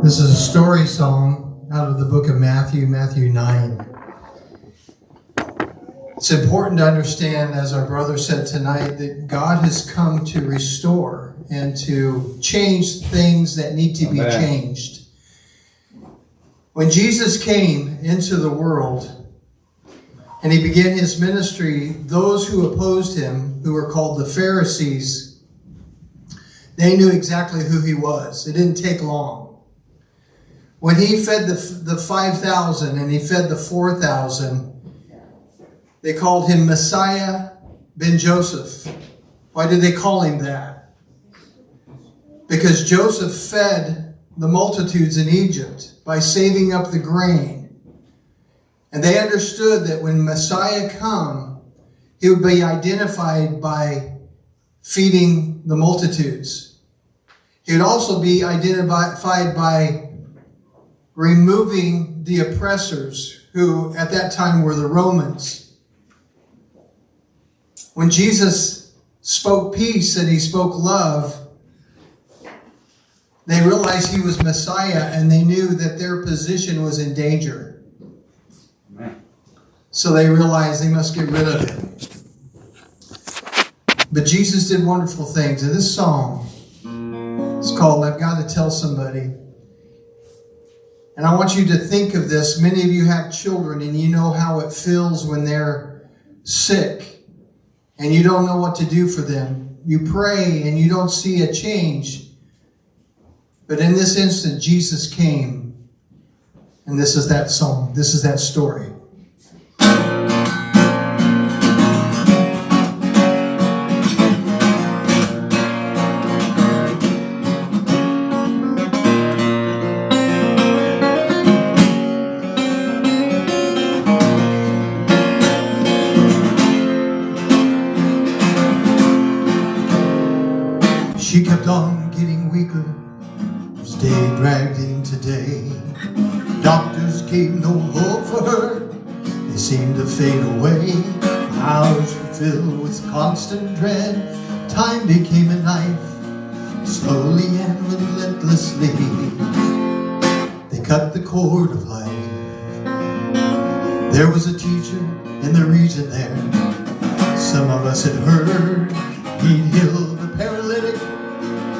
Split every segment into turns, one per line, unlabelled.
This is a story song out of the book of Matthew, Matthew 9. It's important to understand, as our brother said tonight, that God has come to restore and to change things that need to be changed. When Jesus came into the world and he began his ministry, those who opposed him, who were called the Pharisees, they knew exactly who he was. It didn't take long. When he fed the 5,000 and he fed the 4,000, they called him Messiah ben Joseph. Why did they call him that? Because Joseph fed the multitudes in Egypt by saving up the grain. And they understood that when Messiah come, he would be identified by feeding the multitudes. He would also be identified by removing the oppressors, who at that time were the Romans. When Jesus spoke peace and he spoke love, they realized he was Messiah, and they knew that their position was in danger. So they realized they must get rid of him. But Jesus did wonderful things. And this song is called I've Got to Tell Somebody. And I want you to think of this. Many of you have children, and you know how it feels when they're sick and you don't know what to do for them. You pray and you don't see a change. But in this instant, Jesus came. And this is that song. This is that story. She kept on getting weaker as day dragged into day. Doctors gave no hope for her. They seemed to fade away. Hours were filled with constant dread. Time became a knife, slowly and relentlessly. They cut the cord of life. There was a teacher in the region there. Some of us had heard he'd healed the paralytic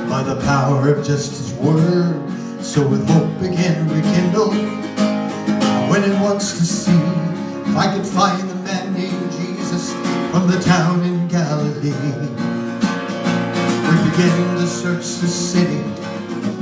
by the power of just his word. So with hope again rekindled, I went at once to see if I could find the man named Jesus from the town in Galilee. We began to search the city.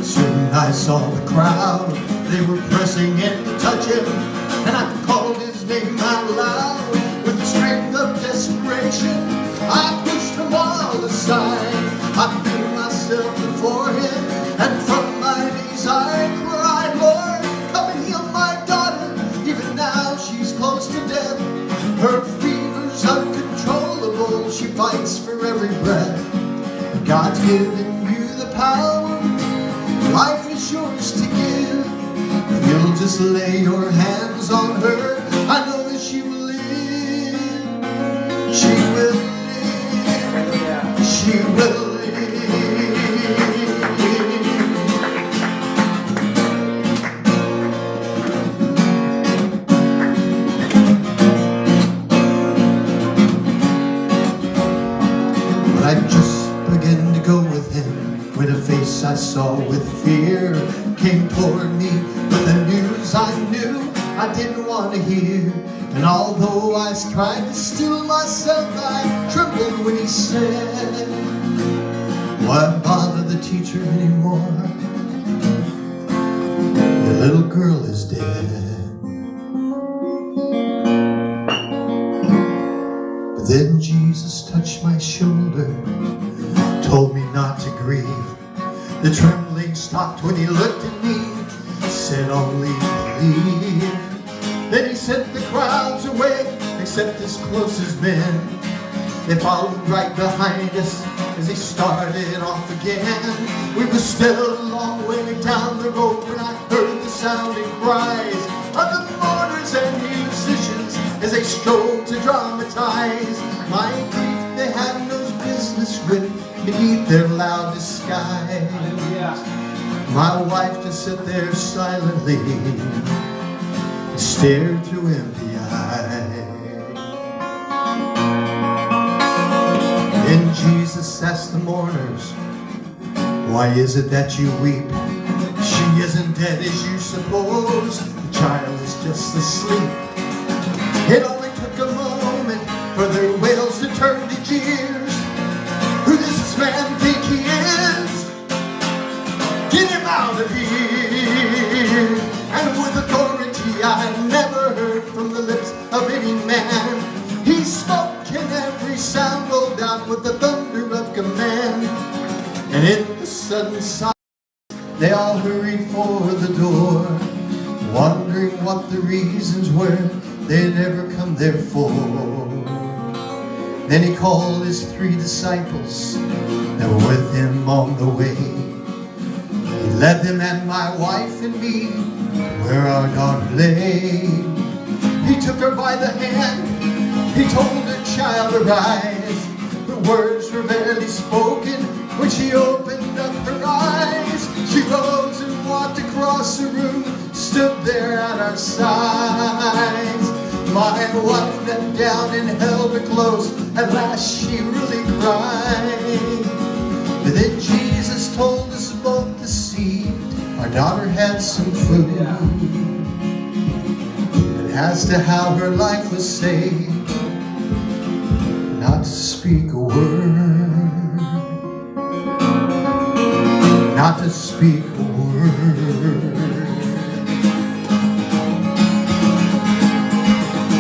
Soon I saw the crowd. They were pressing in to touch him, and I called his name out loud. With the strength of desperation, I pushed them all aside. I threw myself before him, and from my knees I cried, Lord, come and heal my daughter. Even now she's close to death. Her fever's uncontrollable. She fights for every breath. God's given you the power. Life is yours to give. If you'll just lay your hands on her, I know that she will live. She will live. She will live. I just began to go with him when a face I saw with fear came toward me with the news I knew I didn't want to hear. And although I tried to still myself, I trembled when he said, why bother the teacher anymore? Your little girl is dead. But then Jesus touched my shoulder, told me not to grieve. The trembling stopped when he looked at me, said only believe. Then he sent the crowds away, except his closest men. They followed right behind us as he started off again. We were still a long way down the road when I heard the sounding cries of the mourners and musicians as they strove to dramatize my grief they had no business with beneath their loud disguise. My wife just sat there silently and stared through empty eyes. Then Jesus asked the mourners, why is it that you weep? She isn't dead as you suppose. The child is just asleep. It only took a moment for their wails to turn to jeers. Who does this man think he is? Get him out of here! And with authority I never heard from the lips of any man, he spoke and every sound rolled out with the thunder of command. And in the sudden silence they all hurried for the door, wondering what the reasons were they'd ever come there for. Then he called his 3 disciples that were with him on the way. He led them and my wife and me where our daughter lay. He took her by the hand, he told her, child, arise. The words were barely spoken when she opened up her eyes. She rose and walked across the room, stood there at our sides. My wife knelt down and held her close. At last she really cried. But then Jesus told us both to see our daughter had some food. And as to how her life was saved, not to speak a word, not to speak a word.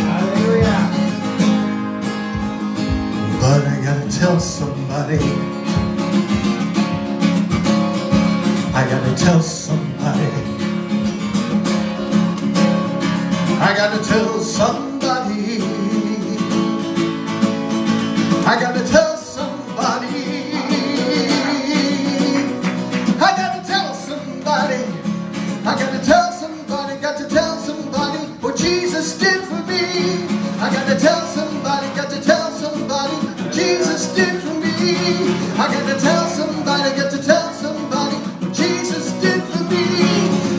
Hallelujah.
But I gotta tell somebody, I gotta tell somebody, I gotta tell somebody, I gotta tell somebody, I gotta tell somebody, I gotta tell somebody, got to tell somebody what Jesus did for me. I gotta tell somebody, got to tell somebody what Jesus did for me. I gotta tell somebody, got to tell somebody what Jesus did for me.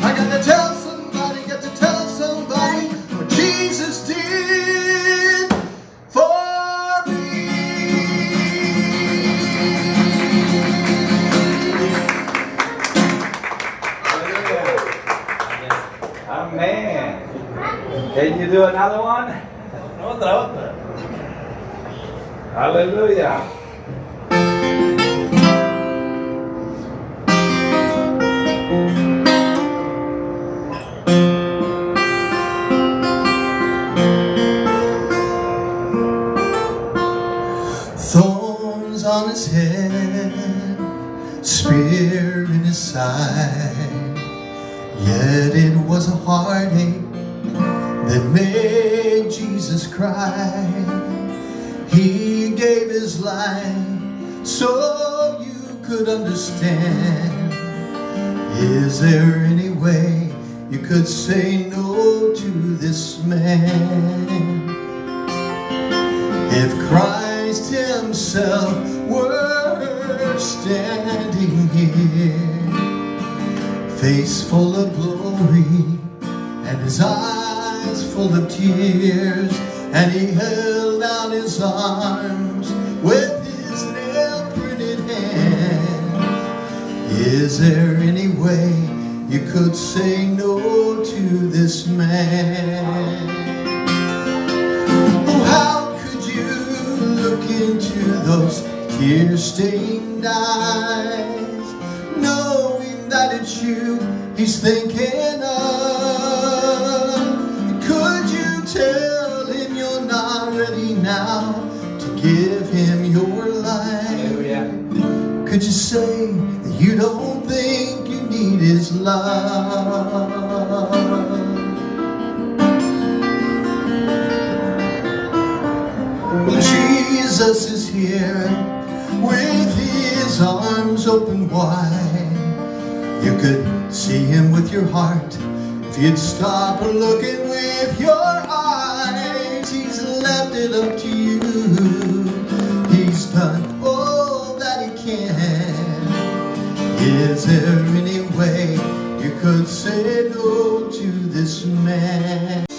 I gotta tell somebody, got to tell somebody what Jesus did for me.
Amen. Can you do another one?
Otra.
Hallelujah.
Thorns on his head, spear in his side, yet it was a heartache that made Jesus cry. He gave his life so you could understand. Is there any way you could say no to this man? If Christ himself were standing here, face full of glory and his eyes full of tears, and he held out his arms with his nail-printed hand, is there any way you could say no to this man? Oh, how could you look into those tear-stained eyes, knowing that it's you he's thinking of? Could you tell him you're not ready now to give him your life?
Hallelujah.
Could you say that you don't think you need his love? Well, Jesus is here with his arms open wide. You could see him with your heart if you'd stop looking with your eyes. He's left it up to you. He's done all that he can. Is there any way way. You could say no to this man.